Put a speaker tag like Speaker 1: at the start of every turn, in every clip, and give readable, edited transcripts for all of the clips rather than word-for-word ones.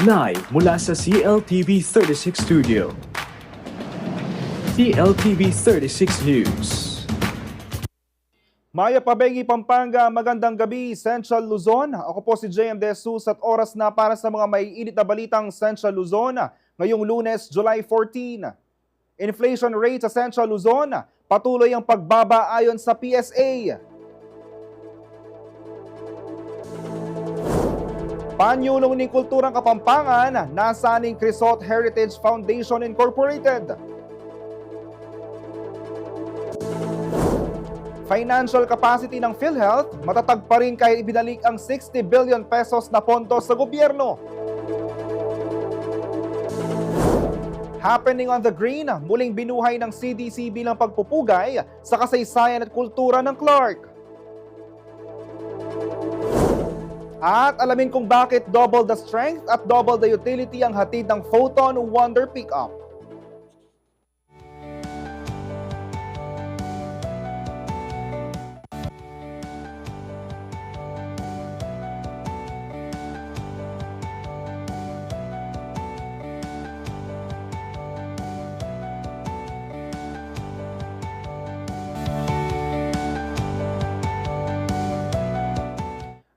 Speaker 1: Live mula sa CLTV 36 Studio. CLTV 36 News.
Speaker 2: Maya Pabengi, Pampanga, magandang gabi, Central Luzon. Ako po si JM De Jesus at oras na para sa mga maiinit na balitang Central Luzon ngayong Lunes, July 14. Inflation rate sa Central Luzon, patuloy ang pagbaba ayon sa PSA. Panyulong ng Kulturang Kapampangan, nasaning Crisot Heritage Foundation Incorporated. Financial capacity ng PhilHealth, matatag pa rin kahit ibinalik ang 60 billion pesos na pondo sa gobyerno. Happening on the Green, muling binuhay ng CDC bilang pagpupugay sa kasaysayan at kultura ng Clark. At alamin kung bakit double the strength at double the utility ang hatid ng Photon Wonder Pickup.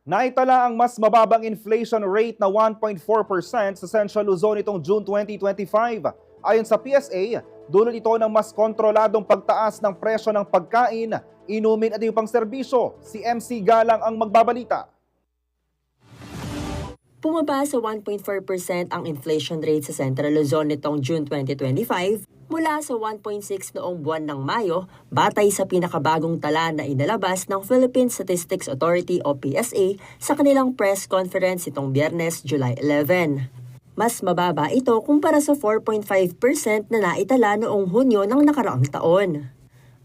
Speaker 2: Naitala ang mas mababang inflation rate na 1.4% sa Central Luzon itong June 2025. Ayon sa PSA, dulot ito ng mas kontroladong pagtaas ng presyo ng pagkain, inumin at iba pang serbisyo. Si MC Galang ang magbabalita.
Speaker 3: Bumaba sa 1.4% ang inflation rate sa Central Luzon nitong June 2025 mula sa 1.6 noong buwan ng Mayo batay sa pinakabagong tala na inalabas ng Philippine Statistics Authority o PSA sa kanilang press conference itong Biyernes, July 11. Mas mababa ito kumpara sa 4.5% na naitala noong Hunyo ng nakaraang taon.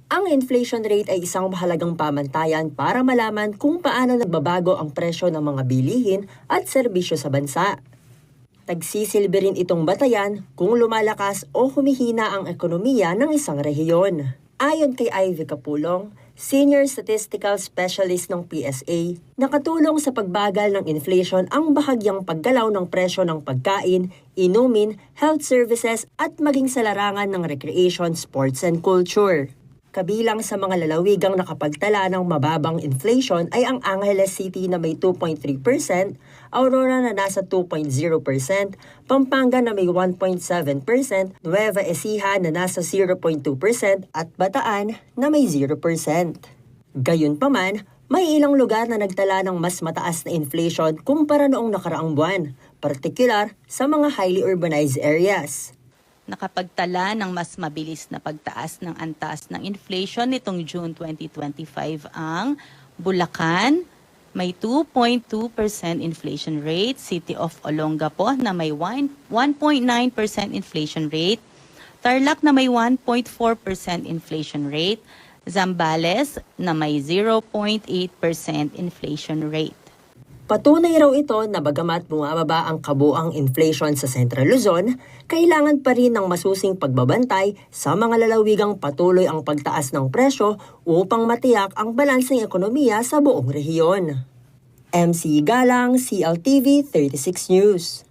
Speaker 3: Ang inflation rate ay isang mahalagang pamantayan para malaman kung paano nagbabago ang presyo ng mga bilihin at serbisyo sa bansa. Tagsisilbi rin itong batayan kung lumalakas o humihina ang ekonomiya ng isang rehiyon. Ayon kay Ivy Capulong, Senior Statistical Specialist ng PSA, nakatulong sa pagbagal ng inflation ang bahagyang paggalaw ng presyo ng pagkain, inumin, health services at maging sa larangan ng recreation, sports and culture. Kabilang sa mga lalawigang nakapagtala ng mababang inflation ay ang Angeles City na may 2.3%, Aurora na nasa 2.0%, Pampanga na may 1.7%, Nueva Ecija na nasa 0.2% at Bataan na may 0%. Gayunpaman, may ilang lugar na nagtala ng mas mataas na inflation kumpara noong nakaraang buwan, partikular sa mga highly urbanized areas.
Speaker 4: Nakapagtala ng mas mabilis na pagtaas ng antas ng inflation nitong June 2025 ang Bulacan, may 2.2% inflation rate, City of Olongapo na may 1.9% inflation rate, Tarlac na may 1.4% inflation rate, Zambales na may 0.8% inflation rate.
Speaker 3: Patunay raw ito na bagamat bumababa ang kabuang inflation sa Central Luzon, kailangan pa rin ng masusing pagbabantay sa mga lalawigang patuloy ang pagtaas ng presyo upang matiyak ang balanseng ekonomiya sa buong rehiyon. MC Galang, CLTV 36 News.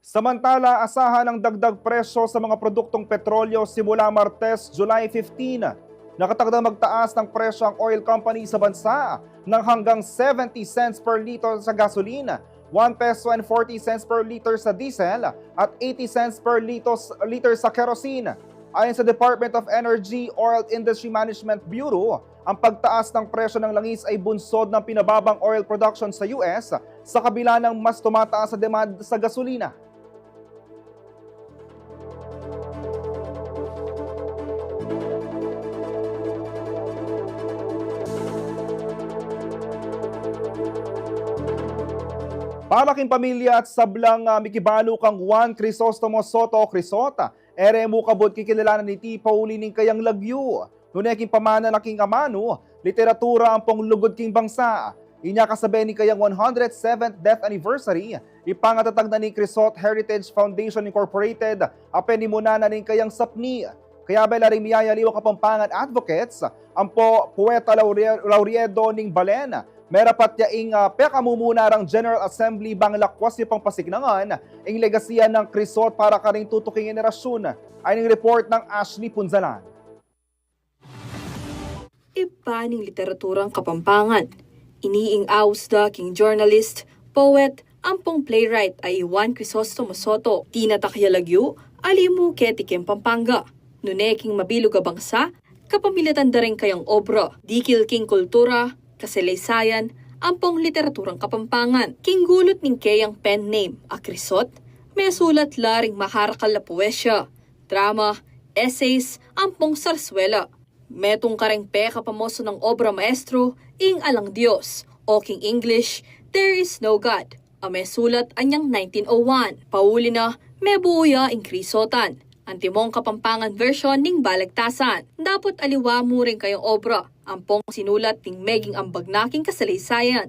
Speaker 2: Samantala, asahan ang dagdag presyo sa mga produktong petrolyo simula Martes, July 15. Nakatakdang magtaas ng presyo ang oil company sa bansa ng hanggang 70 cents per liter sa gasolina, 1 peso and 40 cents per liter sa diesel at 80 cents per liter sa kerosene. Ayon sa Department of Energy Oil Industry Management Bureau, ang pagtaas ng presyo ng langis ay bunsod ng pinababang oil production sa US sa kabila ng mas tumataas sa demand sa gasolina. Palaking pamilya at sablang mikibalo kang Juan Crisostomo Soto Crisota, ere mo kabot kikilalanan ni Ti Paulining kayang lagyo. Nuneking pamana na king amano, literatura ang pong lugod king bangsa. Inya kasabi ni kayang 107th death anniversary, ipangatatag na ni Crisot Heritage Foundation Incorporated, apeni muna na ning kayang sapni. Kaya ba laring miyayaliw Kapampangan advocates, ang po Poeta Laureado ning Balen, Merapat yaing pekamumuna rang General Assembly bang lakwas ni pangpasignangan ang legasiya ng Crisot para karing tutuking generasyon. Ay ng report ng Ashley Punzalan.
Speaker 5: Iba ng literaturang Kapampangan. Iniing ausda king journalist, poet, ampong playwright ay Juan Crisostomo Soto. Tinatakyalagyo, alimu ketikim Pampanga. Nuneking mabilog a bangsa, kapamilatan da rin kayang obra. Dikil king kultura, kasalaysayan, ampong literaturang Kapampangan. King gulot ning kayang pen name, a Crisot, may sulat laring maharakal na poesya, drama, essays, ampong sarswela. Metong kareng peka pamoso ng obra maestro, ing alang Diyos, o king English, There is no God. A may sulat anyang 1901. Pauli na, may buuya ing Crisotan. Antimong Kapampangan version ning balagtasan. Dapat aliwa mo rin kayong obra. Ampong sinulat ning meging ambag na king kasalaysayan.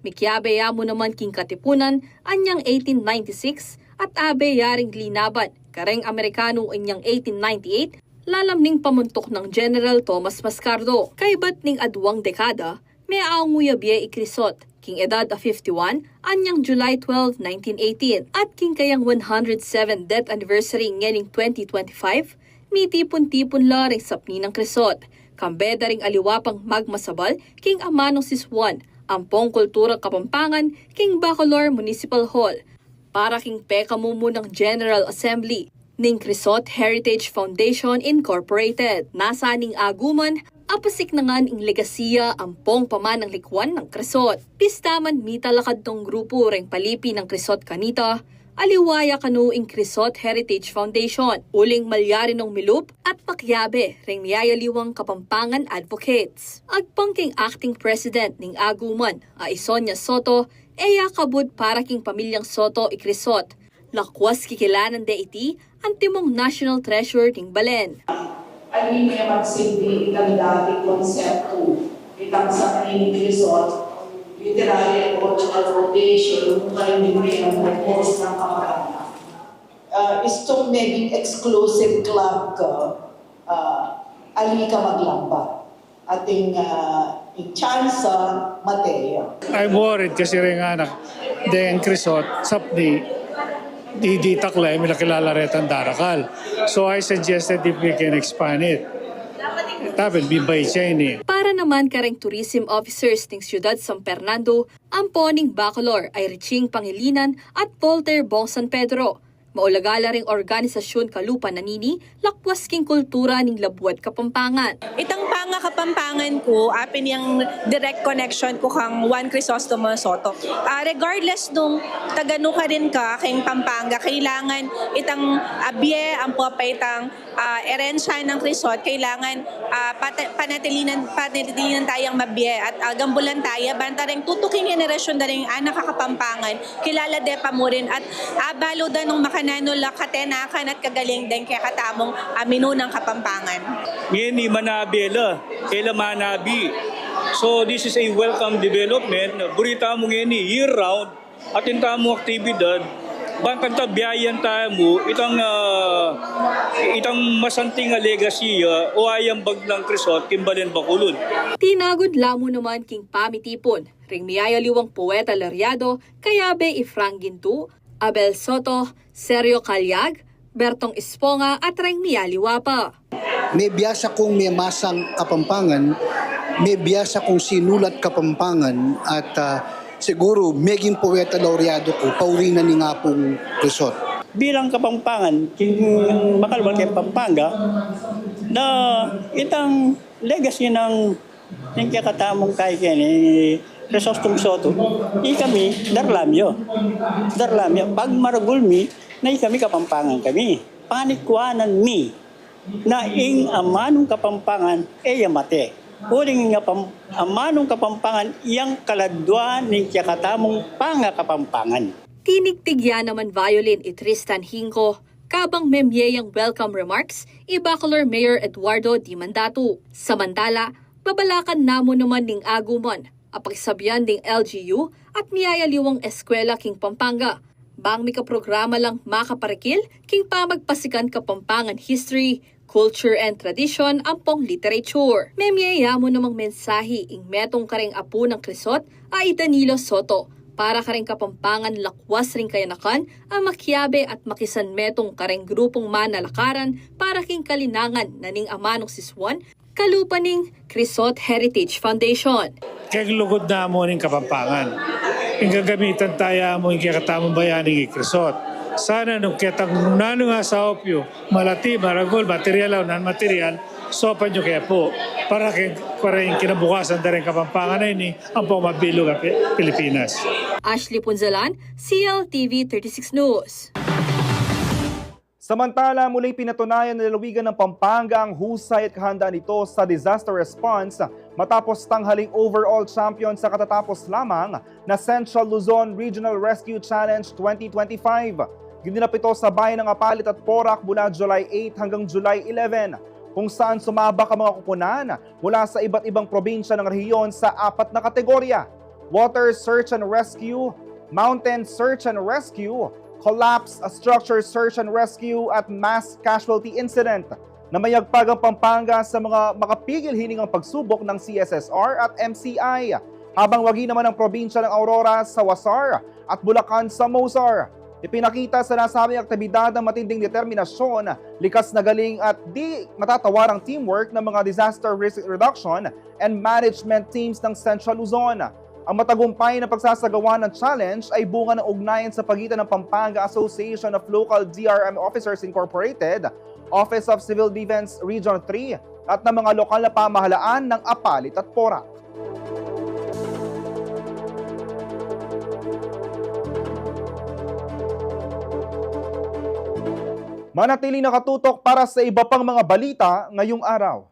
Speaker 5: Mikyabe mo naman king katipunan anyang 1896 at abe yaring linaban. Kareng Amerikano anyang 1898. Lalam ning pamuntok ng General Tomas Mascardo. Kaibat ning adwang dekada, may aunguyabye ikrisot. King edad a 51, anyang July 12, 1918. At king kayang 107 death anniversary ngening 2025, may tipon-tipon la ring sapni ng Crisot. Kambeda ring aliwapang magmasabal, king Amanong Siswan, ampong kulturang Kapampangan, king Bacolor Municipal Hall. Para king peka mumu ng General Assembly, ning Crisot Heritage Foundation Incorporated. Nasa ning aguman, apasik na nga ing legasiya ampong pamanang likwan ng Crisot. Pistaman mitalakad tong grupo ring palipi ng Crisot kanita, aliwaya kanu ing Crisot Heritage Foundation. Uling malyari ng milup at pakyabe ring miyayaliwang Kapampangan advocates. Agpangking acting president ning aguman, Sonia Soto, eya kabud para king pamilyang Soto ikrisot. Lakwas kikilanan de iti, antimong national treasure ning Balen.
Speaker 6: Alin may magsilbi itang dati konsepto, itang sa kanilang resort, literary and cultural rotation, kung kayo may ang purpose ng kamarana. Istong naging exclusive club ka, ali ka maglamba. Ating chance sa Mateo.
Speaker 7: I'm worried kasi rin nga na Deng Crisot, sapni, di taklay, may nakilala retang darakal. So I suggested if we can expand it. Dapat bibay siya ini.
Speaker 5: Para naman kareng tourism officers ng Siyudad San Fernando, ang poning Bacolor ay Riching Pangilinan at Voltaire Bong San Pedro. Maulagala ring organisasyon kalupa nanini, lakwas king kultura ning Labuat Kapampangan.
Speaker 8: Itang panga Kapampangan ko, apin yung direct connection ko kang Juan Crisostomo Soto. Regardless nung tagano ka rin ka kayong Pampanga, kailangan itang abye, ang papaytang erensya ng Crisot, kailangan panatilinan tayong mabye at gambulan tayo, banta rin tutuking generasyon na rin anak Kapampangan, kilala de pa mo rin at abalo da nung makananula katenakan at kagaling din kaya katamong aminunang Kapampangan.
Speaker 9: Ngeni manabela, ela manabi. So this is a welcome development. Burita mo ngeni year round at inta mo aktibidad. Bangkang tabiayan tayo mo, itang masanting legacy o ayang bag ng Crisot, Kimbalen Bacolod.
Speaker 5: Tinagod lamo naman king pamitipon, ring miyayaliwang poeta Lariado, Kayabe Ifrang Gintu, Abel Soto, Sergio Calyag, Bertong Esponga at ring miyaliwa pa.
Speaker 10: May biyasa kong may masang Kapampangan, may biyasa kong sinulat Kapampangan at siguro meging poeta laureado ko, paurinan ni nga pong Crisot.
Speaker 11: Bilang Kapampangan, makalwal kay Pampanga, na itang legacy ng kakatamong kay Crisostomo Soto, kami darlamyo. Pag maragulmi, na kami Kapampangan kami. Panikwanan mi, na ing amanong Kapampangan, yamate. Huling nga amanong Kapampangan, iyang kaladwa ng kakatamong panga Kapampangan.
Speaker 5: Tinigtigya naman violin ni Tristan Hinco, kabang memyeyang welcome remarks, Bacolor Mayor Eduardo Di Mandato. Samantala, babalakan namo naman ning aguman, apagsabihan ding LGU at miyayaliwang eskwela king Pampanga. Bang mika programa lang makaparikil, king pamagpasikan Kapampangan history, culture and tradition ang pong literature. May miyaya mo namang mensahe ing metong kareng apo ng Crisot ay Danilo Soto. Para kareng Kapampangan lakwas ring kayanakan ang makiabe at makisan metong kareng grupong manalakaran para king kalinangan na ning amanong siswan kalupaning Crisot Heritage Foundation.
Speaker 7: Kaya lugod na mo ng Kapampangan. Ang gagamitan tayo mo yung kakatamang bayaning ikrisot. Sana nung ketang nano nga sa opyo, malati, maragol, material o non-material, sopan nyo kaya po. Para yung kinabukasan na rin Kapampangan na ini ang pumabilog ang Pilipinas.
Speaker 5: Ashley Punzalan, CLTV 36 News.
Speaker 2: Samantala, muling pinatunayan na lalawigan ng Pampanga ang husay at kahandaan nito sa disaster response matapos tanghaling overall champion sa katatapos lamang na Central Luzon Regional Rescue Challenge 2025. Ginanap ito sa bayan ng Apalit at Porac mula July 8 hanggang July 11, kung saan sumabak ang mga kupunan mula sa iba't ibang probinsya ng rehiyon sa 4 na kategorya: Water Search and Rescue, Mountain Search and Rescue, Collapse, Structure Search and Rescue at Mass Casualty Incident. Namayagpag ang Pampanga sa mga makapigil hiningang pagsubok ng CSSR at MCI, habang wagi naman ang probinsya ng Aurora sa WASAR at Bulacan sa MOSAR. Ipinakita sa nasabing aktibidad ang matinding determinasyon, likas na galing at di matatawarang teamwork ng mga disaster risk reduction and management teams ng Central Luzon. Ang matagumpay na pagsasagawa ng challenge ay bunga ng ugnayan sa pagitan ng Pampanga Association of Local DRM Officers Incorporated, Office of Civil Defense Region 3 at ng mga lokal na pamahalaan ng Apalit at Porac. Manatili nakatutok para sa iba pang mga balita ngayong araw.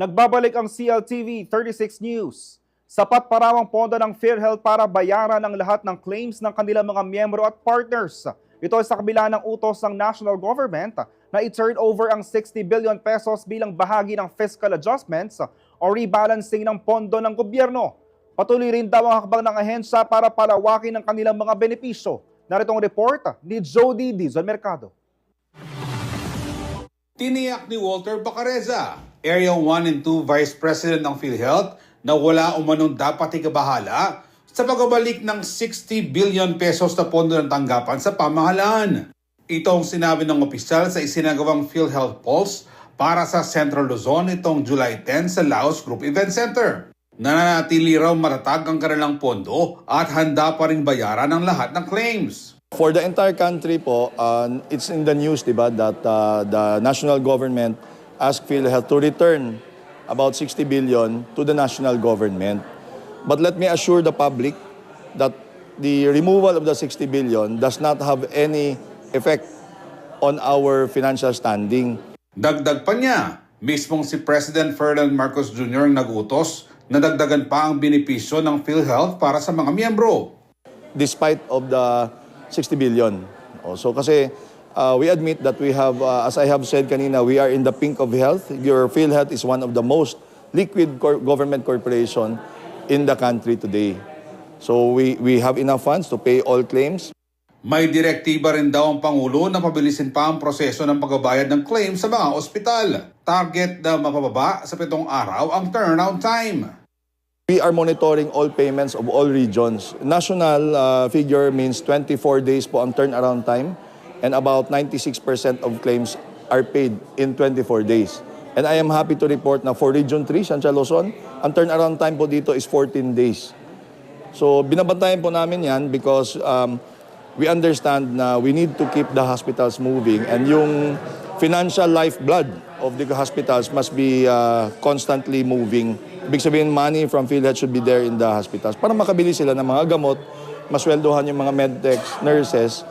Speaker 2: Nagbabalik ang CLTV 36 News. Sapat pa raw ang pondo ng PhilHealth para bayaran ang lahat ng claims ng kanilang mga miyembro at partners. Ito ay sa kabila ng utos ng national government na i-turn over ang 60 billion pesos bilang bahagi ng fiscal adjustments o rebalancing ng pondo ng gobyerno. Patuloy rin daw ang hakbang ng ahensya para palawakin ang kanilang mga benepisyo. Narito ang report ni Jody Dizon Mercado.
Speaker 12: Tiniyak ni Walter Bacareza, Area 1 and 2 Vice President ng PhilHealth, na wala umanong dapat ikabahala sa pagbabalik ng 60 billion pesos na pondo ng tanggapan sa pamahalaan. Ito ang sinabi ng opisyal sa isinagawang PhilHealth Pulse para sa Central Luzon itong July 10 sa Laos Group Event Center. Nananatili raw matatag ang kanilang pondo at handa pa ring bayaran ang lahat ng claims.
Speaker 13: For the entire country po, it's in the news, diba, that the national government asked PhilHealth to return about 60 billion to the national government. But let me assure the public that the removal of the 60 billion does not have any effect on our financial standing.
Speaker 12: Dagdag pa niya, mismong si President Ferdinand Marcos Jr. ang nagutos na dagdagan pa ang benepisyo ng PhilHealth para sa mga miyembro.
Speaker 13: Despite of the 60 billion. So kasi we admit that we have, as I have said kanina, we are in the pink of health. Your PhilHealth is one of the most liquid government corporation in the country today. So we have enough funds to pay all claims.
Speaker 12: May direktiba rin daw ang Pangulo na pabilisin pa ang proseso ng pagbabayad ng claim sa mga ospital. Target na mapababa sa 7 araw ang turnaround time.
Speaker 13: We are monitoring all payments of all regions. National figure means 24 days po ang turnaround time and about 96% of claims are paid in 24 days. And I am happy to report na for Region 3, Central Luzon, ang turnaround time po dito is 14 days. So binabantayan po namin yan because we understand na we need to keep the hospitals moving and yung financial lifeblood of the hospitals must be constantly moving. Ibig sabihin, money from PhilHealth should be there in the hospitals para makabili sila ng mga gamot, masweldohan yung mga medtechs, nurses,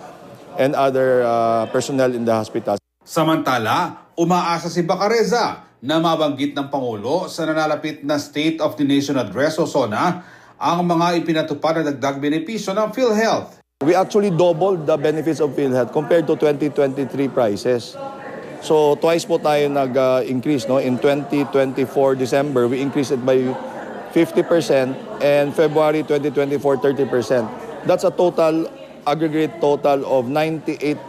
Speaker 13: and other personnel in the hospitals.
Speaker 12: Samantala, umaasa si Bacareza na mabanggit ng Pangulo sa nanalapit na State of the Nation Address o SONA ang mga ipinatupad na dagdag benepisyo ng PhilHealth.
Speaker 13: We actually doubled the benefits of PhilHealth compared to 2023 prices. So twice po tayo nag-increase. No? In 2024 December, we increased it by 50% and February 2024, 30%. That's a total, aggregate total of 98%.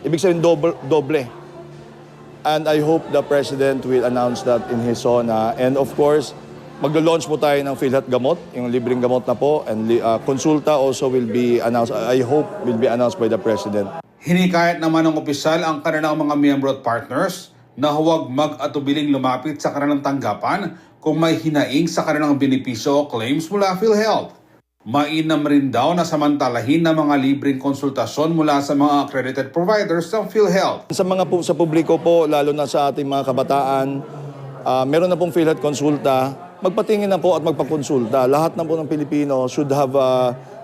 Speaker 13: Ibig sabihin doble. And I hope the President will announce that in his SONA. And of course, maglo-launch po tayo ng PhilHealth gamot, yung libreng gamot na po, and konsulta also will be announced, I hope will be announced by the President.
Speaker 12: Hinikayat naman ng opisyal ang kanilang mga miyembro at partners na huwag mag-atubiling lumapit sa kanilang tanggapan kung may hinaing sa kanilang benepisyo o claims mula PhilHealth. Mainam rin daw na samantalahin ng mga libreng konsultasyon mula sa mga accredited providers ng PhilHealth.
Speaker 13: Sa publiko po, lalo na sa ating mga kabataan, meron na pong PhilHealth konsulta, magpatingin na po at magpakonsulta. Lahat na po ng Pilipino should have,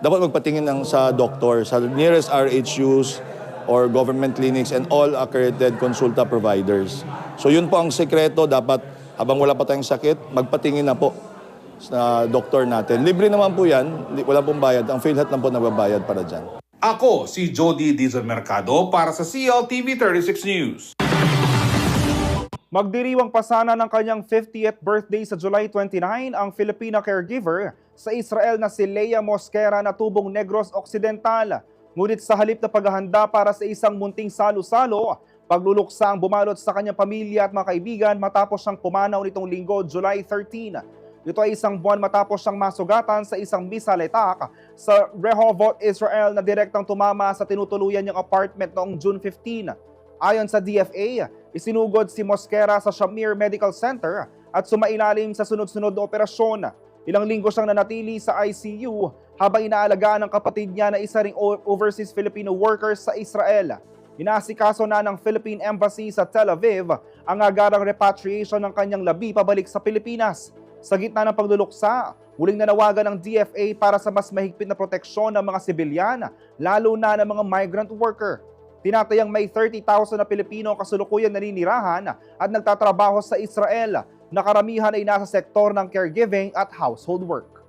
Speaker 13: dapat magpatingin sa doktor, sa nearest RHUs or government clinics and all accredited konsulta providers. So yun po ang sekreto, dapat habang wala pa tayong sakit, magpatingin na po sa doktor natin. Libre naman po yan, wala pong bayad. Ang PhilHealth lang po nagbabayad para dyan.
Speaker 12: Ako, si Jody Dizon Mercado para sa CLTV 36 News.
Speaker 2: Magdiriwang pasana ng kanyang 50th birthday sa July 29 ang Filipina caregiver sa Israel na si Leia Mosquera na tubong Negros Occidental. Ngunit sa halip na paghahanda para sa isang munting salo-salo, pagluluksa ang bumalot sa kanyang pamilya at mga kaibigan matapos siyang pumanaw nitong linggo, July 13. Ito ay isang buwan matapos siyang masugatan sa isang missile attack sa Rehovot, Israel na direktang tumama sa tinutuluyan niyang apartment noong June 15. Ayon sa DFA, isinugod si Mosquera sa Shamir Medical Center at sumailalim sa sunod-sunod na operasyon. Ilang linggo siyang nanatili sa ICU habang inaalagaan ng kapatid niya na isa ring overseas Filipino workers sa Israel. Inasikaso na ng Philippine Embassy sa Tel Aviv ang agarang repatriation ng kanyang labi pabalik sa Pilipinas. Sa gitna ng pagluluksa, muling nanawagan ng DFA para sa mas mahigpit na proteksyon ng mga sibilyan, lalo na ng mga migrant worker. Tinatayang may 30,000 na Pilipino kasalukuyan naninirahan at nagtatrabaho sa Israel, na karamihan ay nasa sektor ng caregiving at household work.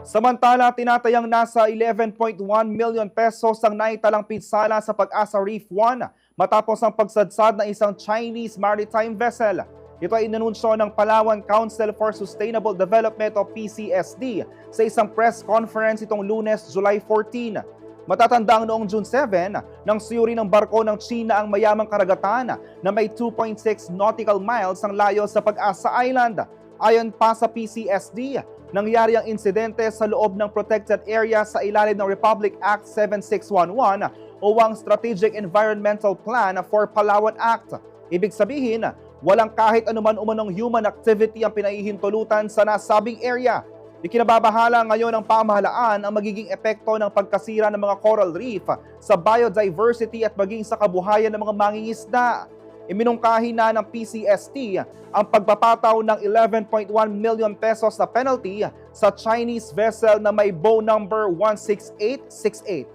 Speaker 2: Samantala, tinatayang nasa 11.1 million pesos ang naitalang pinsala sa Pag-asa Reef 1 matapos ang pagsadsad ng isang Chinese maritime vessel. Ito ay inanunsyo ng Palawan Council for Sustainable Development o PCSD sa isang press conference itong Lunes, July 14. Matatandang noong June 7, nang suyuri ng barko ng China ang mayamang karagatan na may 2.6 nautical miles ang layo sa Pag-asa Island. Ayon pa sa PCSD, nangyari ang insidente sa loob ng protected area sa ilalim ng Republic Act 7611 o ang Strategic Environmental Plan for Palawan Act. Ibig sabihin, walang kahit anuman umanong human activity ang pinahihintulutan sa nasabing area. Ikinababahala ngayon ng pamahalaan ang magiging epekto ng pagkasira ng mga coral reef sa biodiversity at maging sa kabuhayan ng mga mangingisda. Iminungkahi na ng PCSD ang pagpapataw ng 11.1 million pesos na penalty sa Chinese vessel na may bow number 16868.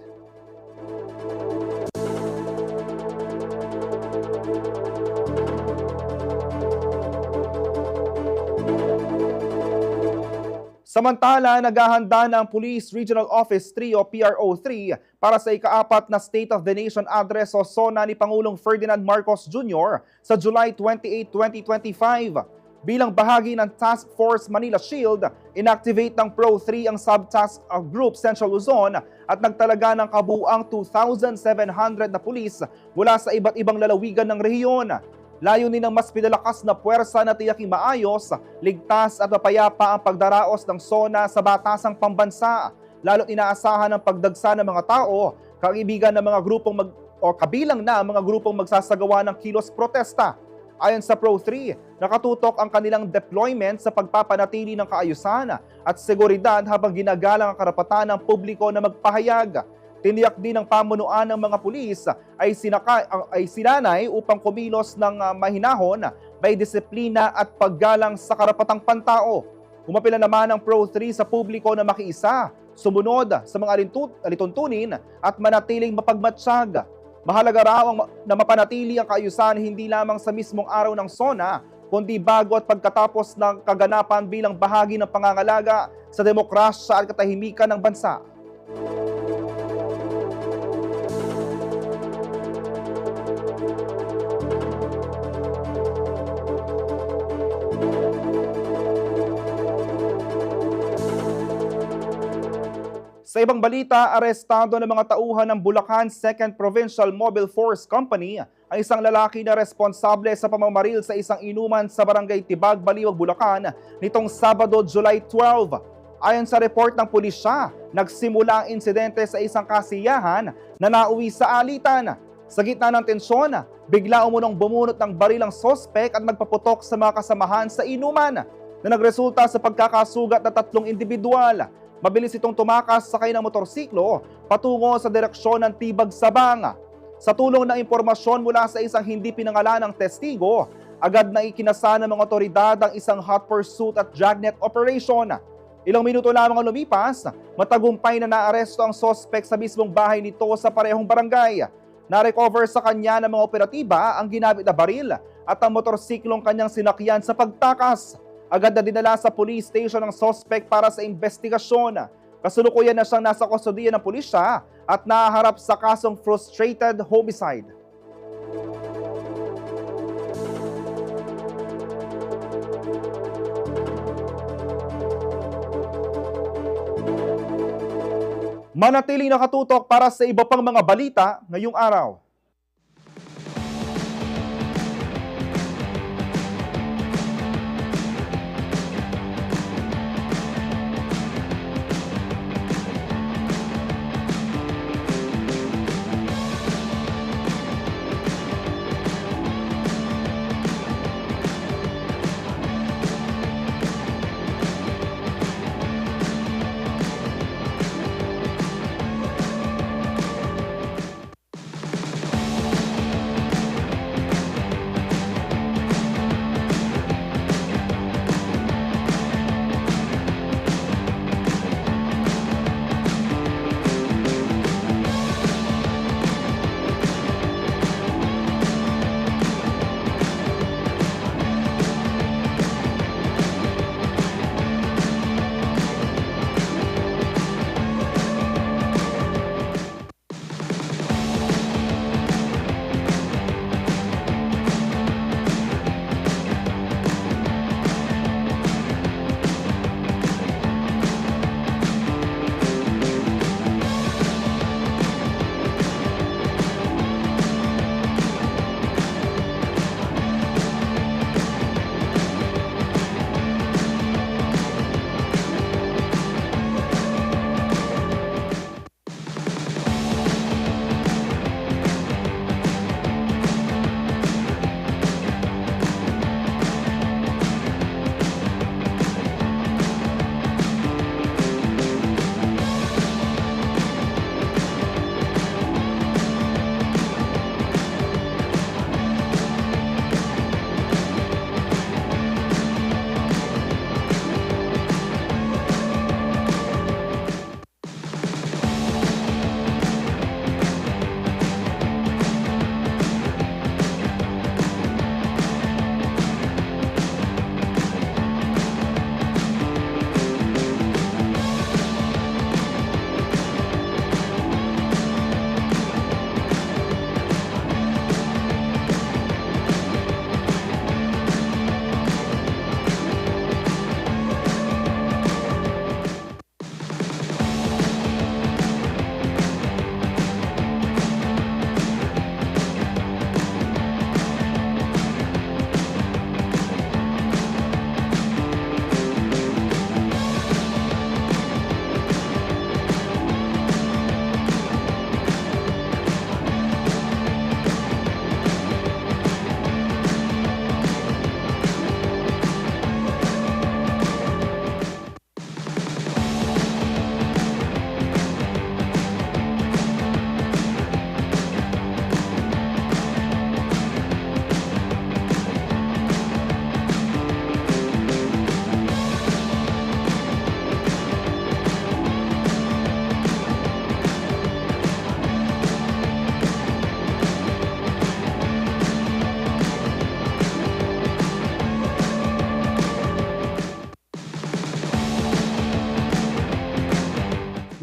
Speaker 2: Samantala, naghahanda na ang Police Regional Office 3 o PRO3 para sa ika-4 na State of the Nation Address o SONA ni Pangulong Ferdinand Marcos Jr. sa July 28, 2025. Bilang bahagi ng Task Force Manila Shield, inactivate ng PRO3 ang Subtask Group Central Luzon at nagtalaga ng kabuuang 2,700 na pulis mula sa iba't ibang lalawigan ng rehiyon. Layunin ng mas pinalakas na puwersa na tiyaking maayos, ligtas at mapayapa ang pagdaraos ng SONA sa batasang pambansa. Lalo't inaasahan ang pagdagsa ng mga tao, kaibigan ng mga grupong kabilang na mga grupong magsasagawa ng kilos protesta. Ayon sa PRO3, nakatutok ang kanilang deployment sa pagpapanatili ng kaayusan at seguridad habang ginagalang ang karapatan ng publiko na magpahayag. Tiniyak din ng pamunuan ng mga pulis ay sinanay upang kumilos ng mahinahon, may disiplina at paggalang sa karapatang pantao. Umapila naman ang PRO3 sa publiko na makiisa, sumunod sa mga alituntunin at manatiling mapagmatsyag. Mahalaga raw na mapanatili ang kaayusan hindi lamang sa mismong araw ng SONA, kundi bago at pagkatapos ng kaganapan bilang bahagi ng pangangalaga sa demokrasya at katahimikan ng bansa. Sa ibang balita, arestado ng mga tauhan ng Bulacan 2nd Provincial Mobile Force Company ang isang lalaki na responsable sa pamamaril sa isang inuman sa barangay Tibag, Baliwag, Bulacan nitong Sabado, July 12. Ayon sa report ng pulisya, nagsimula ang insidente sa isang kasiyahan na nauwi sa alitan. Sa gitna ng tensyon, bigla umunong bumunot ng baril ang sospek at nagpaputok sa mga kasamahan sa inuman na nagresulta sa pagkakasugat na 3 individual. Mabilis itong tumakas sakay ng motorsiklo patungo sa direksyon ng Tibag, Sabang. Sa tulong ng impormasyon mula sa isang hindi pinangalanang testigo, agad na ikinasa ng mga otoridad ang isang hot pursuit at dragnet operation. Ilang minuto lamang ang lumipas, matagumpay na naaresto ang sospek sa mismong bahay nito sa parehong barangay. Na-recover sa kanya ng mga operatiba ang ginamit na baril at ang motorsiklong kanyang sinakyan sa pagtakas. Agad na dinala sa police station ang suspect para sa investigasyon. Kasalukuyan na siyang nasa kustodiya ng pulisya at nahaharap sa kasong frustrated homicide. Manatiling nakatutok para sa iba pang mga balita ngayong araw.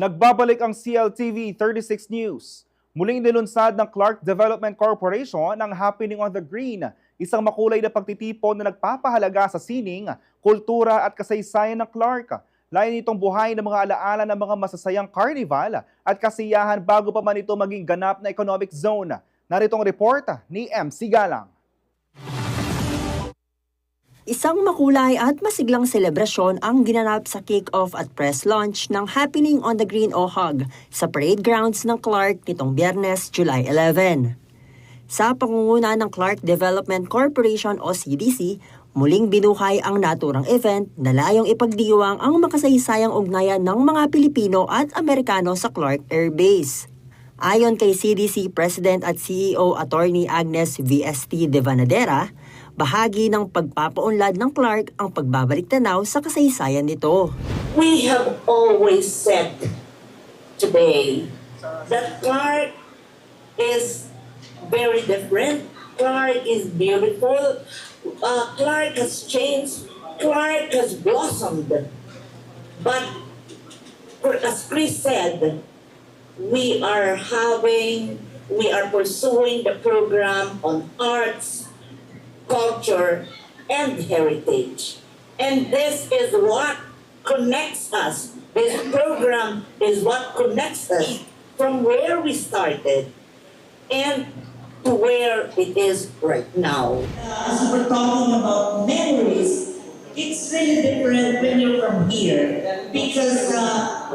Speaker 2: Nagbabalik ang CLTV 36 News. Muling nilunsad ng Clark Development Corporation ang Happening on the Green, isang makulay na pagtitipon na nagpapahalaga sa sining, kultura at kasaysayan ng Clark. Layan itong buhay ng mga alaala ng mga masasayang carnival at kasiyahan bago pa man ito maging ganap na economic zone. Narito ang report ni MC Galang.
Speaker 3: Isang makulay at masiglang selebrasyon ang ginanap sa kick-off at press launch ng Happening on the Green o HOG sa parade grounds ng Clark nitong Biyernes, July 11. Sa pangunguna ng Clark Development Corporation o CDC, muling binuhay ang naturang event na layong ipagdiwang ang makasaysayang ugnayan ng mga Pilipino at Amerikano sa Clark Air Base. Ayon kay CDC President at CEO Attorney Agnes VST De Vanadera, bahagi ng pagpapaunlad ng Clark ang pagbabalik tanaw sa kasaysayan nito.
Speaker 14: We have always said today that Clark is very different. Clark is beautiful. Clark has changed. Clark has blossomed. But as Chris said, we are pursuing the program on arts, culture, and heritage. And this is what connects us. This program is what connects us from where we started and to where it is right now.
Speaker 15: As we're talking about memories, it's really different when you're from here. Because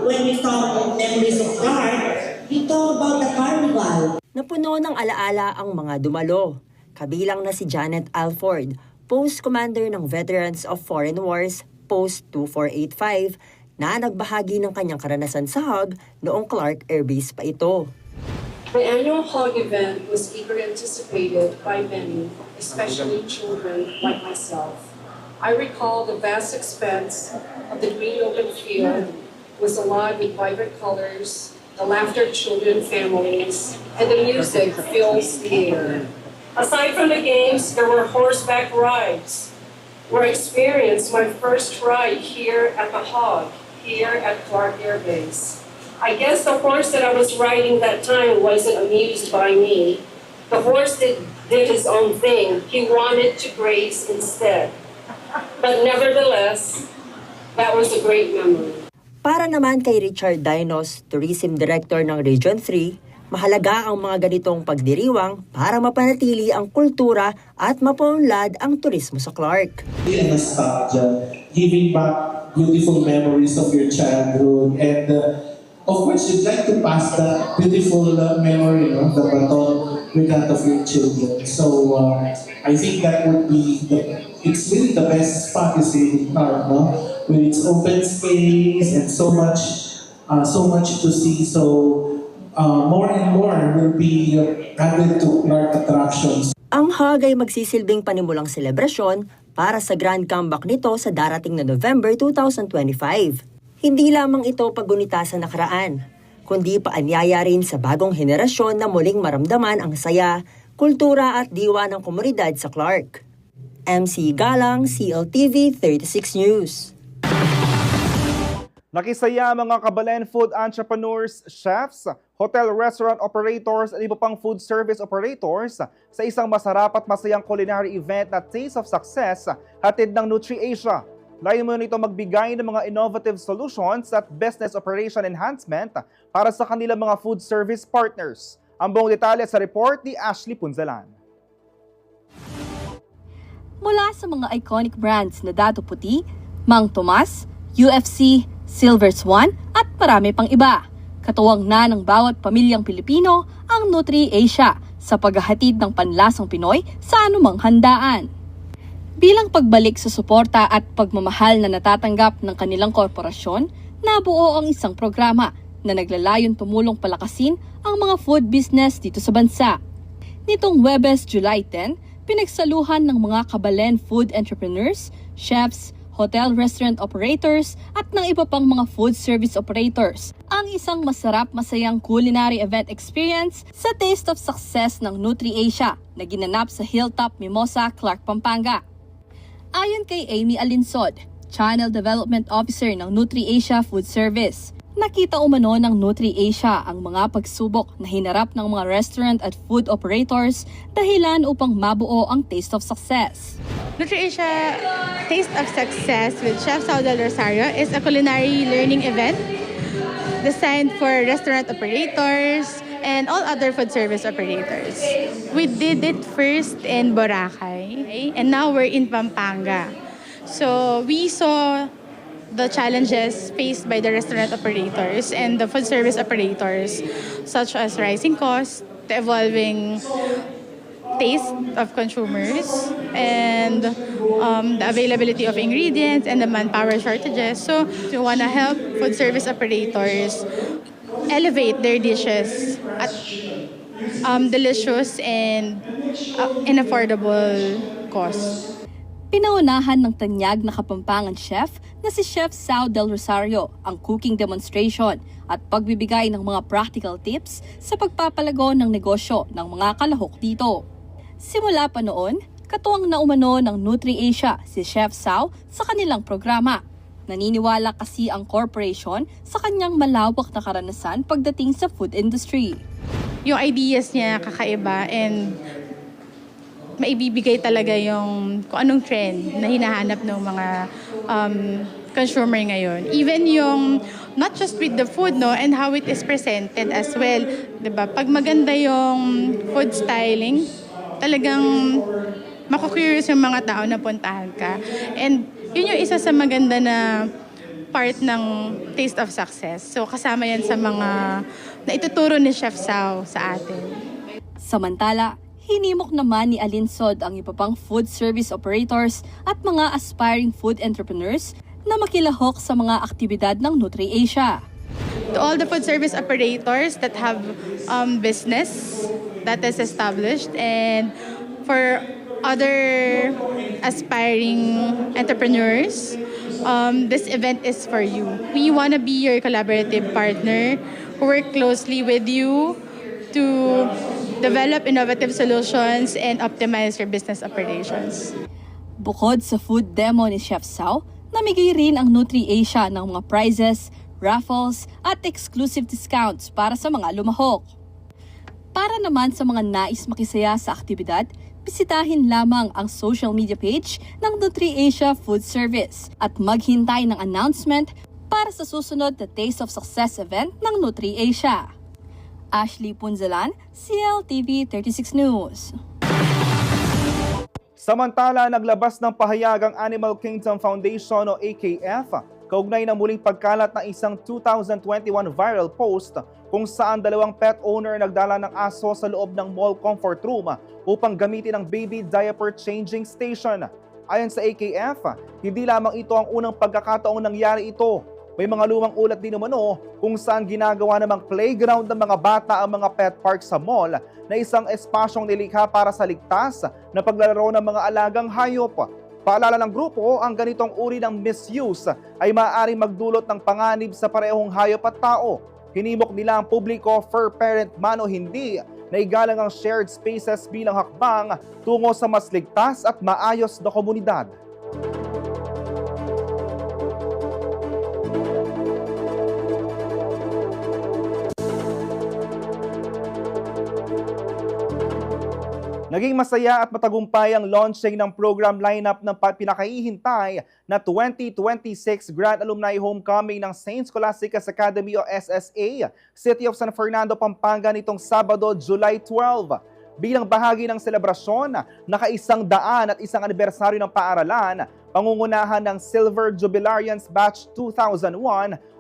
Speaker 15: when we talk about memories of Clark, we talk about the carnival.
Speaker 3: Napuno ng alaala ang mga dumalo. Kabilang na si Janet Alford, Post Commander ng Veterans of Foreign Wars, Post 2485, na nagbahagi ng kanyang karanasan sa HOG noong Clark Air Base pa ito.
Speaker 6: The annual HOG event was eagerly anticipated by many, especially children like myself. I recall the vast expanse of the green open field was alive with vibrant colors, the laughter of children, families, and the music fills the air. Aside from the games, there were horseback rides, where I experienced my first ride here at the HOG, here at Clark Air Base. I guess the horse that I was riding that time wasn't amused by me. The horse did his own thing. He wanted to graze instead. But nevertheless, that was a great memory.
Speaker 3: Para naman kay Richard Dinos, Tourism Director ng Region 3, mahalaga ang mga ganitong pagdiriwang para mapanatili ang kultura at mapaunlad ang turismo sa Clark.
Speaker 15: Nostalgia, giving back beautiful memories of your childhood, and of course, you'd like to pass that beautiful memory, the baton with that of your children. So I think that would be, it's really the best spot is in Clark, with its open space and so much to see. So more and more will be added to Clark attractions.
Speaker 3: Ang HOG ay magsisilbing panimulang selebrasyon para sa grand comeback nito sa darating na November 2025. Hindi lamang ito paggunita sa nakaraan, kundi paanyaya rin sa bagong henerasyon na muling maramdaman ang saya, kultura at diwa ng komunidad sa Clark. MC Galang, CLTV 36 News.
Speaker 2: Nakisaya mga Kabalen food entrepreneurs, chefs, hotel restaurant operators at iba pang food service operators sa isang masarap at masayang culinary event na Taste of Success hatid ng NutriAsia. Layo mo nito magbigay ng mga innovative solutions at business operation enhancement para sa kanilang mga food service partners. Ang buong detalye sa report ni Ashley Punzalan.
Speaker 5: Mula sa mga iconic brands na Dato Puti, Mang Tomas, UFC, Silver Swan at marami pang iba. Katuwang na ng bawat pamilyang Pilipino ang NutriAsia sa paghahatid ng panlasang Pinoy sa anumang handaan. Bilang pagbalik sa suporta at pagmamahal na natatanggap ng kanilang korporasyon, nabuo ang isang programa na naglalayon tumulong palakasin ang mga food business dito sa bansa. Nitong Huwebes, July 10, pinagsaluhan ng mga Kabalen food entrepreneurs, chefs, hotel restaurant operators at ng iba pang mga food service operators ang isang masarap-masayang culinary event experience sa Taste of Success ng NutriAsia na ginanap sa Hilltop Mimosa, Clark, Pampanga. Ayon kay Amy Alinsod, Channel Development Officer ng NutriAsia Food Service, Nakita umano ng NutriAsia ang mga pagsubok na hinarap ng mga restaurant at food operators dahilan upang mabuo ang Taste of Success.
Speaker 16: NutriAsia Taste of Success with Chef Sao del Rosario is a culinary learning event designed for restaurant operators and all other food service operators. We did it first in Boracay and now we're in Pampanga. So we saw the challenges faced by the restaurant operators and the food service operators, such as rising costs, the evolving taste of consumers, and the availability of ingredients and the manpower shortages. So we want to help food service operators elevate their dishes at delicious and in affordable cost.
Speaker 5: Pinaunahan ng tanyag na Kapampangan chef na si Chef Sao del Rosario ang cooking demonstration at pagbibigay ng mga practical tips sa pagpapalago ng negosyo ng mga kalahok dito. Simula pa noon, katuwang na umano ng NutriAsia si Chef Sao sa kanilang programa. Naniniwala kasi ang corporation sa kanyang malawak na karanasan pagdating sa food industry.
Speaker 16: Yung ideas niya kakaiba and maibibigay talaga yung kung anong trend na hinahanap ng mga consumer ngayon. Even yung not just with the food, no, and how it is presented as well. Diba? Pag maganda yung food styling, talagang maku-curious yung mga tao na puntahan ka. And yun yung isa sa maganda na part ng Taste of Success. So kasama yan sa mga na ituturo ni Chef Sao sa atin.
Speaker 5: Samantala, hinimok naman ni Alinsod ang iba pang food service operators at mga aspiring food entrepreneurs na makilahok sa mga aktibidad ng NutriAsia.
Speaker 16: To all the food service operators that have business that is established, and for other aspiring entrepreneurs, this event is for you. We want to be your collaborative partner, work closely with you to develop innovative solutions and optimize your business operations.
Speaker 5: Bukod sa food demo ni Chef Sao, namigay rin ang NutriAsia ng mga prizes, raffles at exclusive discounts para sa mga lumahok. Para naman sa mga nais makisaya sa aktibidad, bisitahin lamang ang social media page ng NutriAsia Food Service at maghintay ng announcement para sa susunod na Taste of Success event ng NutriAsia. Ashley Punzalan, CLTV 36 News.
Speaker 2: Samantala, naglabas ng pahayag ang Animal Kingdom Foundation o AKF kaugnay na muling pagkalat ng isang 2021 viral post kung saan dalawang pet owner nagdala ng aso sa loob ng mall comfort room upang gamitin ang baby diaper changing station. Ayon sa AKF, hindi lamang ito ang unang pagkakataong nangyari ito. May mga lumang ulat din umano kung saan ginagawa namang playground ng mga bata ang mga pet park sa mall na isang espasyong nilikha para sa ligtas na paglalaro ng mga alagang hayop. Paalala ng grupo, ang ganitong uri ng misuse ay maaaring magdulot ng panganib sa parehong hayop at tao. Hinimok nila ang publiko, fur parent man o hindi, na igalang ang shared spaces bilang hakbang tungo sa mas ligtas at maayos na komunidad. Naging masaya at matagumpay ang launching ng program lineup ng pinakahihintay na 2026 Grand Alumni Homecoming ng St. Scholastica's Academy o SSA, City of San Fernando, Pampanga nitong Sabado, July 12. Bilang bahagi ng selebrasyon, naka-100 at isang anibersaryo ng paaralan, pangungunahan ng Silver Jubilarians Batch 2001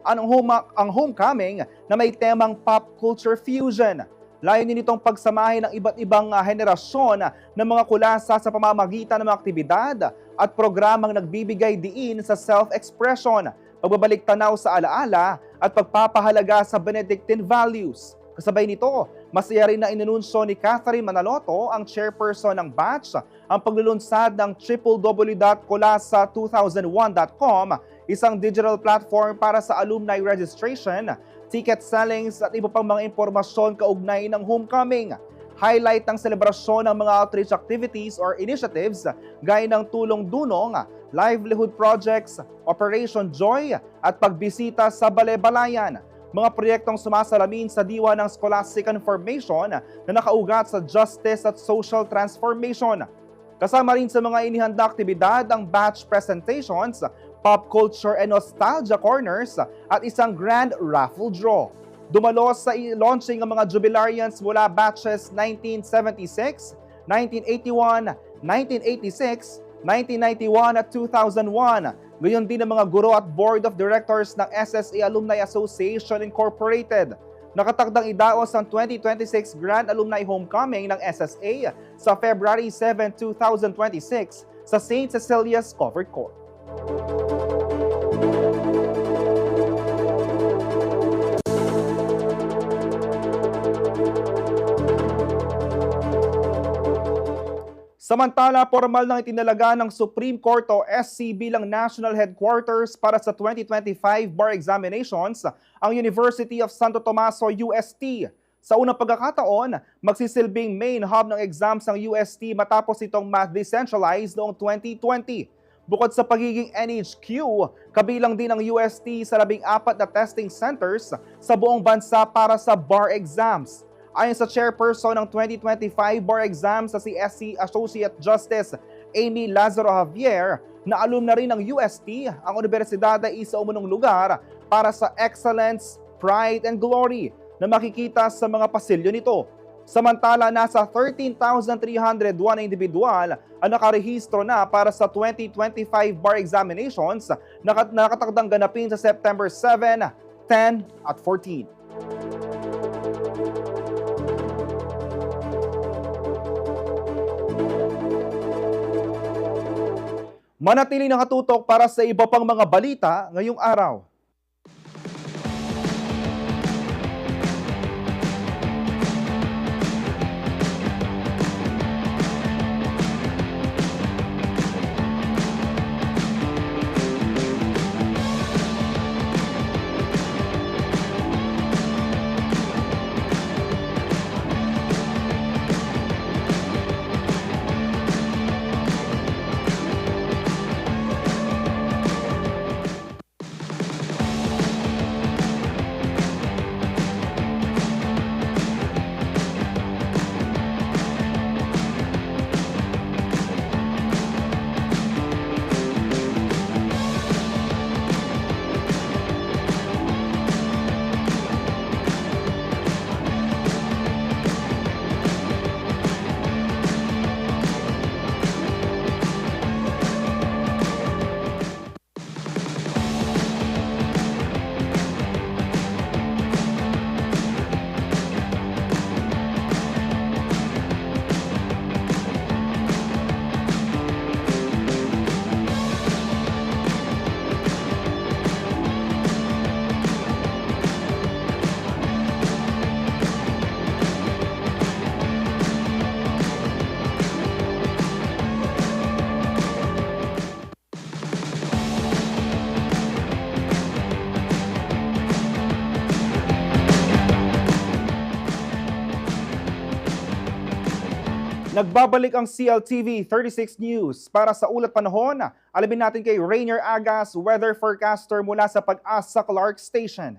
Speaker 2: ang homecoming na may temang pop culture fusion. Layunin nitong pagsamahin ng iba't ibang henerasyon ng mga kulasa sa pamamagitan ng mga aktibidad at programang nagbibigay diin sa self-expression, pagbabalik tanaw sa alaala at pagpapahalaga sa Benedictine values. Kasabay nito, masaya rin na inanunsyo ni Catherine Manaloto, ang chairperson ng batch, ang paglulunsad ng www.kulasa2001.com, isang digital platform para sa alumni registration, ticket sellings at iba pang mga impormasyon kaugnay ng homecoming. Highlight ng selebrasyon ng mga outreach activities or initiatives gaya ng tulong-dunong, livelihood projects, Operation Joy at pagbisita sa balay-balayan. mga proyektong sumasalamin sa diwa ng scholastic information na nakaugat sa justice at social transformation. Kasama rin sa mga inihanda aktibidad ang batch presentations, pop culture and nostalgia corners at isang grand raffle draw. Dumalo sa launching ang mga jubilarians mula batches 1976, 1981, 1986, 1991 at 2001. Gayon din ang mga guro at board of directors ng SSA Alumni Association Incorporated. Nakatagdang idaos ang 2026 Grand Alumni Homecoming ng SSA sa February 7, 2026 sa St. Cecilia's Covered Court. Samantala, formal nang itinalaga ng Supreme Court o SC bilang national headquarters para sa 2025 bar examinations ang University of Santo Tomaso UST. Sa unang pagkakataon, magsisilbing main hub ng exams ng UST matapos itong ma-decentralize noong 2020. Bukod sa pagiging NHQ, kabilang din ang UST sa 14 na testing centers sa buong bansa para sa bar exams. Ayon sa chairperson ng 2025 bar exams sa si SC Associate Justice Amy Lazaro Javier, na alum na rin ng UST, ang universidad ay isa umunong lugar para sa excellence, pride, and glory na makikita sa mga pasilyo nito. Samantala, nasa 13,301 na individual ang nakarehistro na para sa 2025 bar examinations na nakatagdang ganapin sa September 7, 10, at 14. Manatili nakatutok para sa iba pang mga balita ngayong araw. Nagbabalik ang CLTV 36 News para sa ulat panahon. Alamin natin kay Rainier Agas, weather forecaster mula sa Pag-asa Clark Station.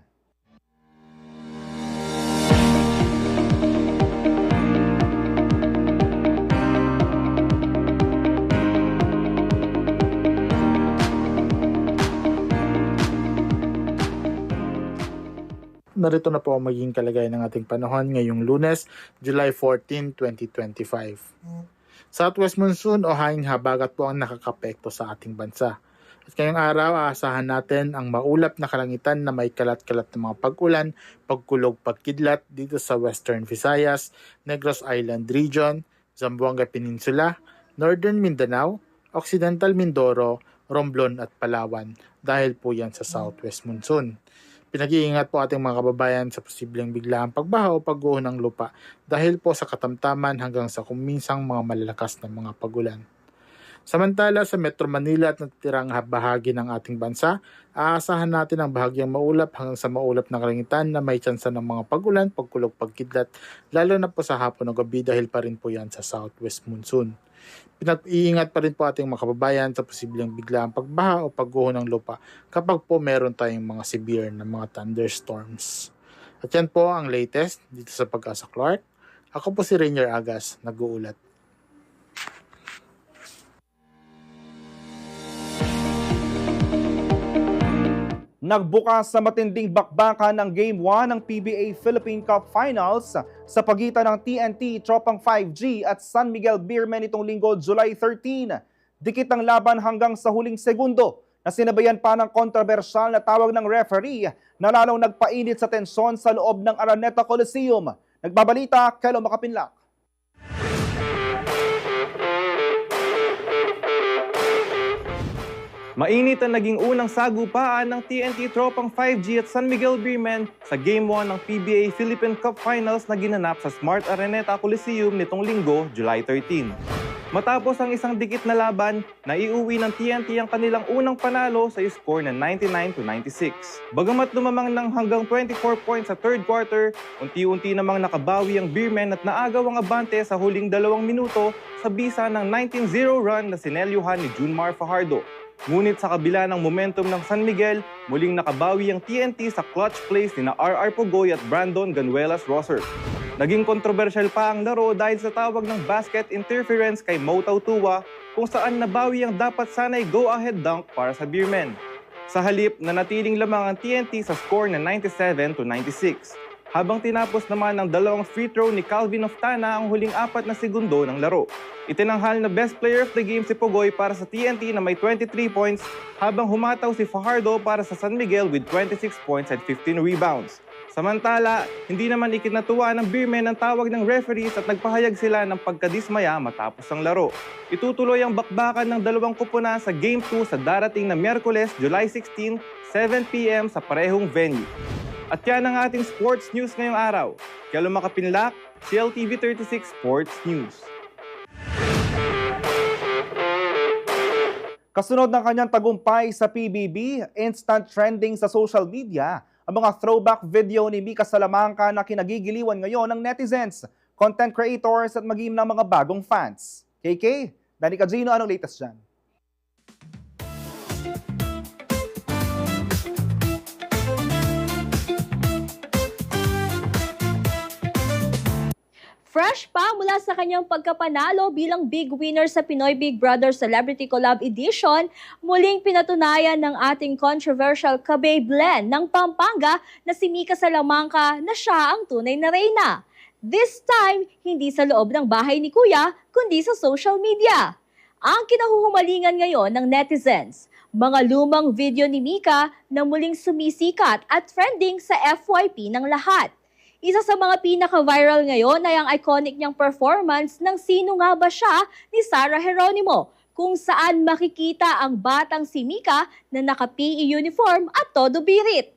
Speaker 17: Narito na po ang magiging kalagayan ng ating panahon ngayong Lunes, July 14, 2025. Southwest monsoon o hanging habagat po ang nakakapekto sa ating bansa. At ngayong araw, aasahan natin ang maulap na kalangitan na may kalat-kalat na mga pag-ulan, pagkulog, pagkidlat dito sa Western Visayas, Negros Island Region, Zamboanga Peninsula, Northern Mindanao, Occidental Mindoro, Romblon at Palawan dahil po yan sa Southwest monsoon. Pinag-iingat po ating mga kababayan sa posibleng biglaang pagbaha o pagguho ng lupa dahil po sa katamtaman hanggang sa kuminsang mga malalakas na mga pagulan. Samantala sa Metro Manila at natitirang bahagi ng ating bansa, aasahan natin ang bahagyang maulap hanggang sa maulap na kalangitan na may tsansa ng mga pagulan, pagkulog, pagkidlat, lalo na po sa hapon o gabi dahil pa rin po yan sa Southwest monsoon. Iingat pa rin po ating mga kababayan sa posibleng biglaang pagbaha o pagguho ng lupa kapag po meron tayong mga severe na mga thunderstorms. At yan po ang latest dito sa Pag-asa Clark. Ako po si Rainier Agas, nag-uulat.
Speaker 2: Nagbukas sa matinding bakbakan ng Game 1 ng PBA Philippine Cup Finals sa pagitan ng TNT, Tropang 5G at San Miguel Beermen itong linggo, July 13. Dikit ang laban hanggang sa huling segundo na sinabayan pa ng kontrobersyal na tawag ng referee na lalong nagpainit sa tensyon sa loob ng Araneta Coliseum. Nagbabalita, Kelo Makapinlak. Mainit ang naging unang sagupaan ng TNT Tropang 5G at San Miguel Beermen sa Game 1 ng PBA Philippine Cup Finals na ginanap sa Smart Araneta Coliseum nitong linggo, July 13. Matapos ang isang dikit na laban, naiuwi ng TNT ang kanilang unang panalo sa score na 99-96. Bagamat lumamang ng hanggang 24 points sa third quarter, unti-unti namang nakabawi ang Beermen at naagaw ang abante sa huling 2 minuto sa bisa ng 19-0 run na sinelyuhan ni Junmar Fajardo. Ngunit sa kabila ng momentum ng San Miguel, muling nakabawi ang TNT sa clutch plays ni RR Pugoy at Brandon Ganuelas-Rosser. Naging kontrobersyal pa ang laro dahil sa tawag ng basket interference kay Mo Tautua kung saan nabawi ang dapat sanay go-ahead dunk para sa Beermen. Sa halip, nanatiling lamang ang TNT sa score na 97-96. Habang tinapos naman ng 2 free throw ni Calvin Oftana ang huling 4 na segundo ng laro. Itinanghal na best player of the game si Pugoy para sa TNT na may 23 points, habang humataw si Fajardo para sa San Miguel with 26 points at 15 rebounds. Samantala, hindi naman ikinatuwa ng Beermen ang tawag ng referees at nagpahayag sila ng pagkadismaya matapos ang laro. Itutuloy ang bakbakan ng 2 kupunan sa Game 2 sa darating na Miyerkules, July 16, 7 p.m. sa parehong venue. At yan ang ating sports news ngayong araw. Kaya Makapinlak, CLTV 36 Sports News. Kasunod ng kanyang tagumpay sa PBB, instant trending sa social media ang mga throwback video ni Mika Salamanca na kinagigiliwan ngayon ng netizens, content creators at maging ng mga bagong fans. KK, Danny Cagino, anong latest dyan?
Speaker 18: Fresh pa mula sa kanyang pagkapanalo bilang big winner sa Pinoy Big Brother Celebrity Collab Edition, muling pinatunayan ng ating controversial Kabay Blend ng Pampanga na si Mika Salamanca na siya ang tunay na reyna. This time, hindi sa loob ng bahay ni Kuya, kundi sa social media. Ang kinahuhumalingan ngayon ng netizens, mga lumang video ni Mika na muling sumisikat at trending sa FYP ng lahat. Isa sa mga pinaka-viral ngayon ay ang iconic niyang performance ng Sino Nga Ba Siya ni Sarah Geronimo, kung saan makikita ang batang si Mika na naka-PE uniform at todo birit.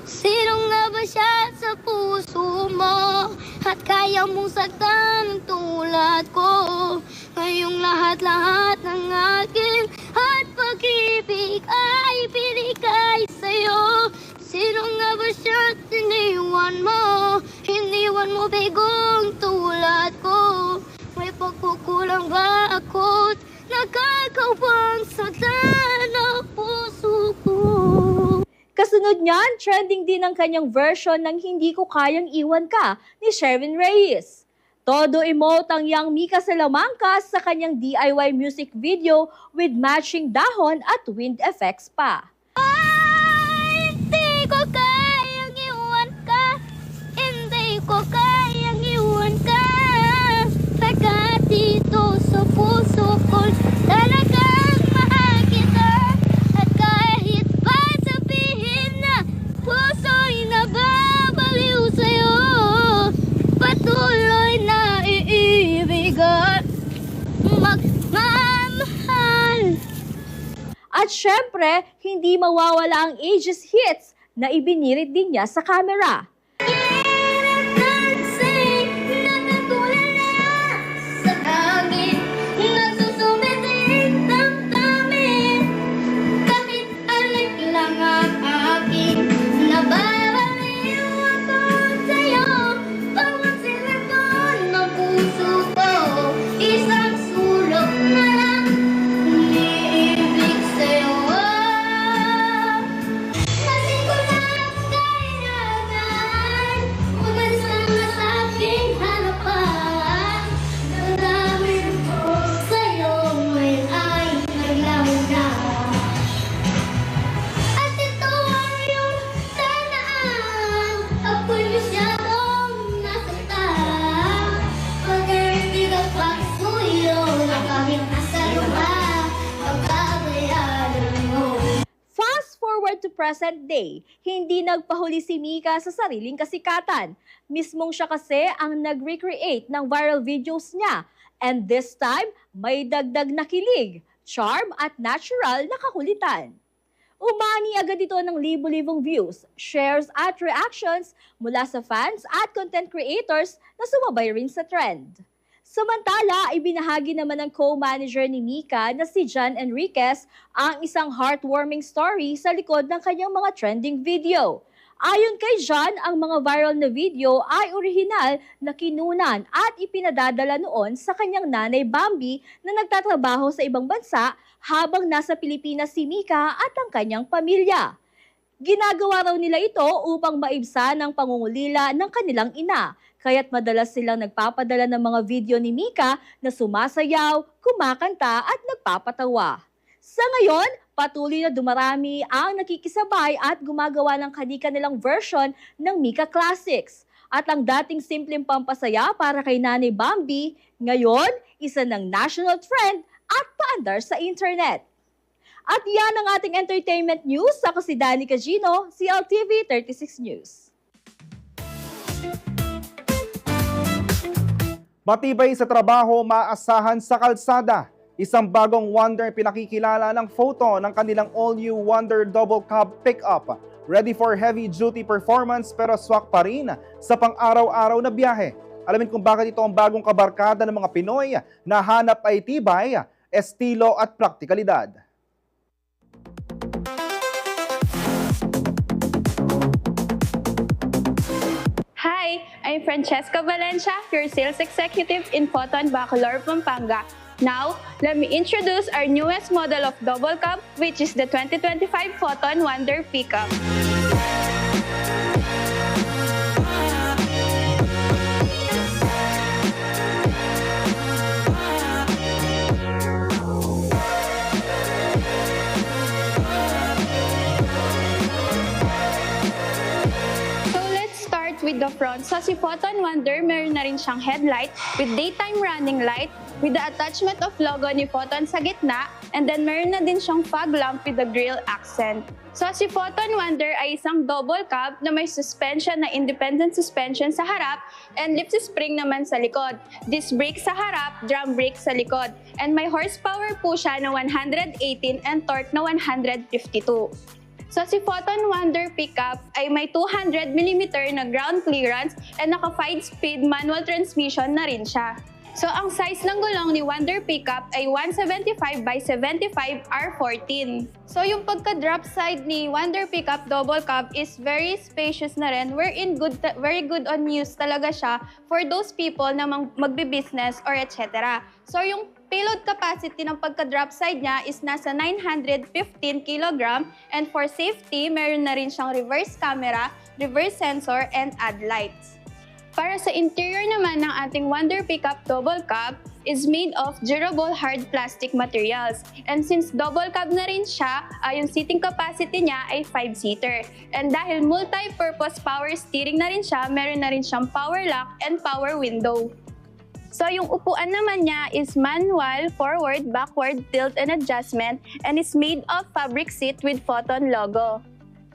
Speaker 19: Sino nga ba siya sa puso mo at kaya mong saktan tulad ko? Ngayong lahat-lahat ng akin at pag-ibig ay binigay sa'yo. Sino nga ba siya iniwan mo bigong tulad ko? May pagkukulang ba ako't nagkakawang saktan ang puso ko?
Speaker 18: Kasunod niyan, trending din ang kanyang version ng Hindi Ko Kayang Iwan Ka ni Sherwin Reyes. Todo emote ang young Mika Salamanca sa kanyang DIY music video with matching dahon at wind effects pa.
Speaker 19: Hindi ko kayang iwan ka, hindi ko kayang iwan ka. Pagkat dito sa puso ko talagang mahal kita. At kahit pa sabihin na puso'y nababaliw sa'yo, patuloy na iibigan, magmamahal.
Speaker 18: At syempre, hindi mawawala ang ages hits na ibinirit din niya sa camera. forward to present day, hindi nagpahuli si Mika sa sariling kasikatan. Mismong siya kasi ang nag-recreate ng viral videos niya. And this time, may dagdag na kilig, charm at natural na kakulitan. Umani agad ito ng libo-libong views, shares at reactions mula sa fans at content creators na sumabay rin sa trend. Samantala, ibinahagi naman ng co-manager ni Mika na si John Enriquez ang isang heartwarming story sa likod ng kanyang mga trending video. Ayon kay John, ang mga viral na video ay orihinal na kinunan at ipinadadala noon sa kanyang nanay Bambi na nagtatrabaho sa ibang bansa habang nasa Pilipinas si Mika at ang kanyang pamilya. Ginagawa raw nila ito upang maibsan ang pangungulila ng kanilang ina, kaya't madalas silang nagpapadala ng mga video ni Mika na sumasayaw, kumakanta at nagpapatawa. Sa ngayon, patuloy na dumarami ang nakikisabay at gumagawa ng kani-kanilang version ng Mika Classics. At ang dating simpleng pampasaya para kay Nanay Bambi, ngayon, isa ng national trend at paandar sa internet. At yan ang ating entertainment news. Ako si Danica Gino, CLTV 36 News.
Speaker 2: Matibay sa trabaho, maasahan sa kalsada. Isang bagong Wonder pinakikilala ng photo ng kanilang all-new Wonder Double Cab Pickup. Ready for heavy-duty performance pero swak pa rin sa pang-araw-araw na biyahe. Alamin kung bakit ito ang bagong kabarkada ng mga Pinoy na hanap ay tibay, estilo at praktikalidad.
Speaker 20: Hi, I'm Francesca Valencia, your sales executive in Photon Bacolor, Pampanga. Now, let me introduce our newest model of double cab, which is the 2025 Photon Wonder Pickup. With the front, so si Photon Wonder, meron na rin siyang headlight with daytime running light with the attachment of logo ni Photon sa gitna, and then meron na din siyang fog lamp with the grille accent. So si Photon Wonder ay isang double cab na may suspension na independent suspension sa harap and lift spring naman sa likod. Disc brake sa harap, drum brake sa likod. And may horsepower po siya na 118 and torque na 152. So si Photon Wonder Pickup ay may 200mm na ground clearance and naka 5-speed manual transmission na rin siya. So ang size ng gulong ni Wonder Pickup ay 175x75 R14. So yung pagka-drop side ni Wonder Pickup Double Cab is very spacious na rin, wherein very good on use talaga siya for those people na magbe-business or etc. So yung payload capacity ng pagka-drop side niya is nasa 915 kg, and for safety, meron na rin siyang reverse camera, reverse sensor, and ad lights. Para sa interior naman ng ating Wonder Pickup Double Cab is made of durable hard plastic materials. And since double cab na rin siya, yung seating capacity niya ay 5-seater. And dahil multi-purpose power steering na rin siya, meron na rin siyang power lock and power window. So yung upuan naman niya is manual, forward, backward, tilt, and adjustment, and is made of fabric seat with Photon logo.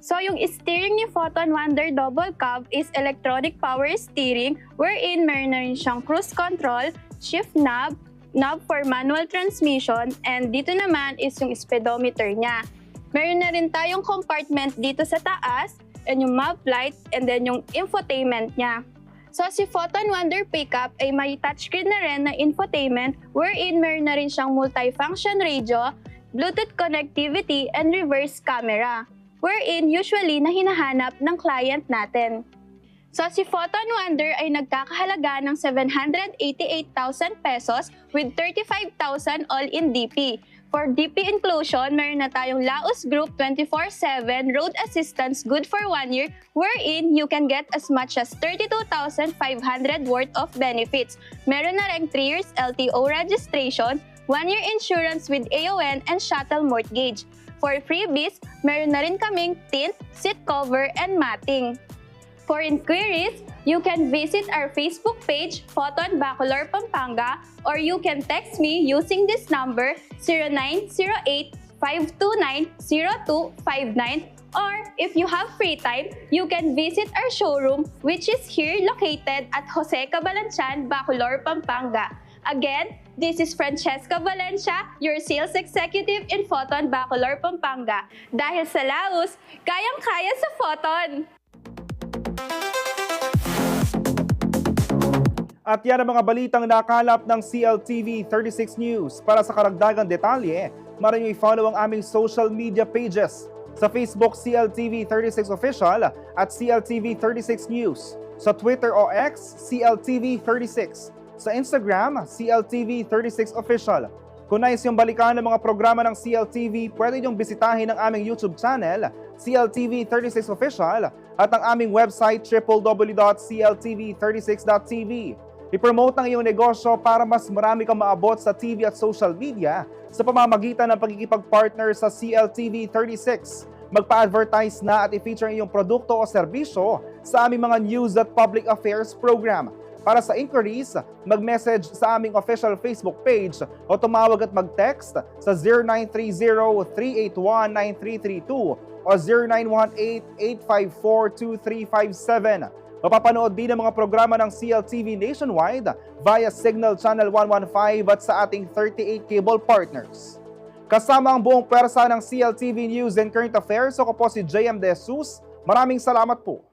Speaker 20: So yung steering ni Photon Wonder Double Cab is electronic power steering, wherein meron na rin siyang cruise control, shift knob, knob for manual transmission, and dito naman is yung speedometer niya. Meron na rin tayong compartment dito sa taas, and yung map light, and then yung infotainment niya. So si Photon Wonder Pickup ay may touchscreen na rin na infotainment, wherein meron na rin siyang multifunction radio, Bluetooth connectivity, and reverse camera, wherein usually na hinahanap ng client natin. So si Photon Wonder ay nagkakahalaga ng 788,000 pesos with 35,000 all-in DP. For DP inclusion, meron na tayong Laos Group 24/7 road assistance good for 1 year, wherein you can get as much as 32,500 worth of benefits. Meron na rin 3 years LTO registration, 1 year insurance with AON and shuttle mortgage. For freebies, meron na rin kaming tint, seat cover, and matting. For inquiries, you can visit our Facebook page, Photon Bacolor, Pampanga, or you can text me using this number 0908-529-0259, Or if you have free time, you can visit our showroom which is here located at Jose Cabalanchan, Bacolor, Pampanga. Again, this is Francesca Valencia, your sales executive in Photon, Bacolor, Pampanga. Dahil sa Laos, kayang-kaya sa Photon!
Speaker 2: At yan ang mga balitang nakalap ng CLTV 36 News. Para sa karagdagang detalye, maaari nyo i-follow ang aming social media pages. Sa Facebook, CLTV 36 Official at CLTV 36 News. Sa Twitter o X, CLTV 36. Sa Instagram, CLTV 36 Official. Kung nais yung balikan ng mga programa ng CLTV, pwede niyong bisitahin ang aming YouTube channel, CLTV 36 Official, at ang aming website, www.cltv36.tv. I-promote ang iyong negosyo para mas marami kang maabot sa TV at social media sa pamamagitan ng pagkikipag-partner sa CLTV 36. Magpa-advertise na at i-feature ang iyong produkto o serbisyo sa aming mga news at public affairs program. Para sa inquiries, mag-message sa aming official Facebook page o tumawag at mag-text sa 0930-381-9332 o 0918-854-2357. Mapapanood din ang mga programa ng CLTV nationwide via Signal Channel 115 at sa ating 38 cable partners. Kasama ang buong pwersa ng CLTV News and Current Affairs, ako po si JM De Jesus. Maraming salamat po.